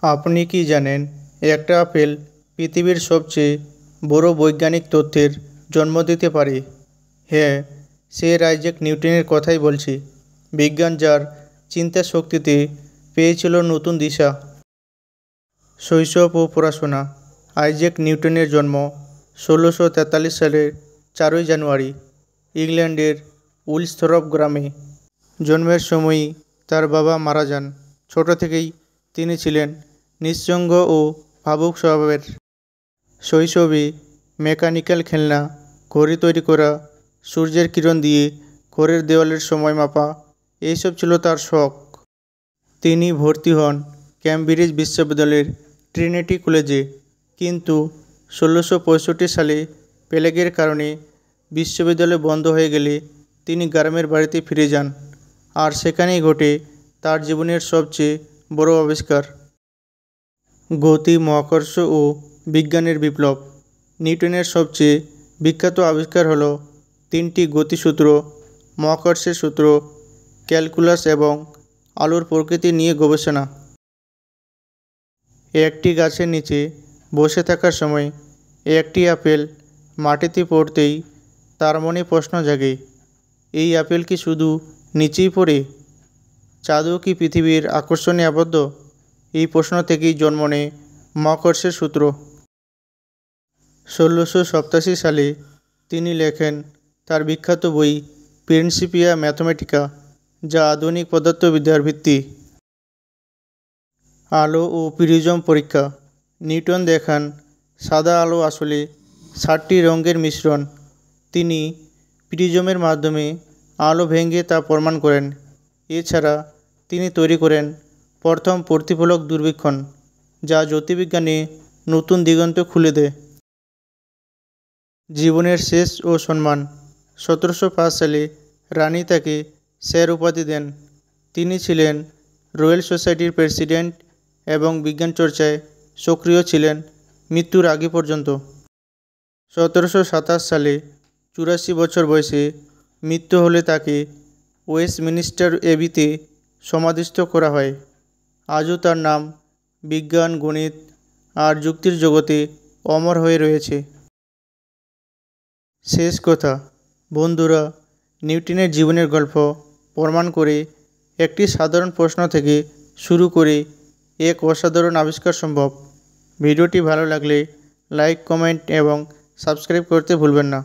আপনি কি জানেন একটা আপেল পৃথিবীর সবচেয়ে বড় বৈজ্ঞানিক তথ্যের জন্ম দিতে পারে? হ্যাঁ, স্যার আইজ্যাক নিউটনের কথাই বলছি। বিজ্ঞান যার চিন্তা শক্তিতে পেয়েছিল নতুন দিশা। শৈশব ও পড়াশোনা। আইজ্যাক নিউটনের জন্ম 1643 সালের 4ই জানুয়ারি ইংল্যান্ডের উইলসথরপ গ্রামে। জন্মের সময়ই তার বাবা মারা যান। ছোট থেকেই তিনি ছিলেন নিঃসঙ্গ ও ভাবুক স্বভাবের। শৈশবে মেকানিক্যাল খেলনা, ঘড়ি তৈরি করা, সূর্যের কিরণ দিয়ে ঘরের দেওয়ালের সময় মাপা, এইসব ছিল তার শখ। তিনি ভর্তি হন ক্যামব্রিজ বিশ্ববিদ্যালয়ের ট্রিনিটি কলেজে, কিন্তু 1665 সালে প্লেগের কারণে বিশ্ববিদ্যালয় বন্ধ হয়ে গেলে তিনি গ্রামের বাড়িতে ফিরে যান। আর সেখানেই ঘটে তার জীবনের সবচেয়ে বড় আবিষ্কার, গতি, মহাকর্ষ ও বিজ্ঞানের বিপ্লব। নিউটনের সবচেয়ে বিখ্যাত আবিষ্কার হল তিনটি গতিসূত্র, মহাকর্ষের সূত্র, ক্যালকুলাস এবং আলোর প্রকৃতি নিয়ে গবেষণা। একটি গাছের নিচে বসে থাকার সময় একটি আপেল মাটিতে পড়তেই তার মনে প্রশ্ন জাগে, এই আপেল কি শুধু নিচেই পড়ে? চাঁদও কি পৃথিবীর আকর্ষণে আবদ্ধ? এই প্রশ্ন থেকেই জন্ম নেয় মহাকর্ষের সূত্র। 1687 সালে তিনি লেখেন তার বিখ্যাত বই প্রিন্সিপিয়া ম্যাথমেটিকা, যা আধুনিক পদার্থবিদ্যার ভিত্তি। আলো ও প্রিজম পরীক্ষা। নিউটন দেখান সাদা আলো আসলে 7টি রঙের মিশ্রণ। তিনি প্রিজমের মাধ্যমে আলো ভেঙে তা প্রমাণ করেন। এছাড়া তিনি তৈরি করেন প্রথম প্রতিফলক দূরবীক্ষণ, যা জ্যোতির্বিজ্ঞানে নতুন দিগন্ত খুলে দেয়। জীবনের শেষ ও সম্মান। 1705 সালে রানী তাকে স্যার উপাধি দেন। তিনি ছিলেন রয়্যাল সোসাইটির প্রেসিডেন্ট এবং বিজ্ঞান চর্চায় সক্রিয় ছিলেন মৃত্যুর আগে পর্যন্ত। 1727 সালে 84 বছর বয়সে মৃত্যু হলে তাকে ওয়েস্টমিনিস্টার অ্যাবিতে সমাধিস্থ করা হয়। আজও তার নাম বিজ্ঞান, গণিত আর যুক্তির জগতে অমর হয়ে রয়েছে। শেষ কথা, বন্ধুরা, নিউটনের জীবনের গল্প প্রমাণ করে একটি সাধারণ প্রশ্ন থেকে শুরু করে এক অসাধারণ আবিষ্কার সম্ভব। ভিডিওটি ভালো লাগলে লাইক, কমেন্ট এবং সাবস্ক্রাইব করতে ভুলবেন না।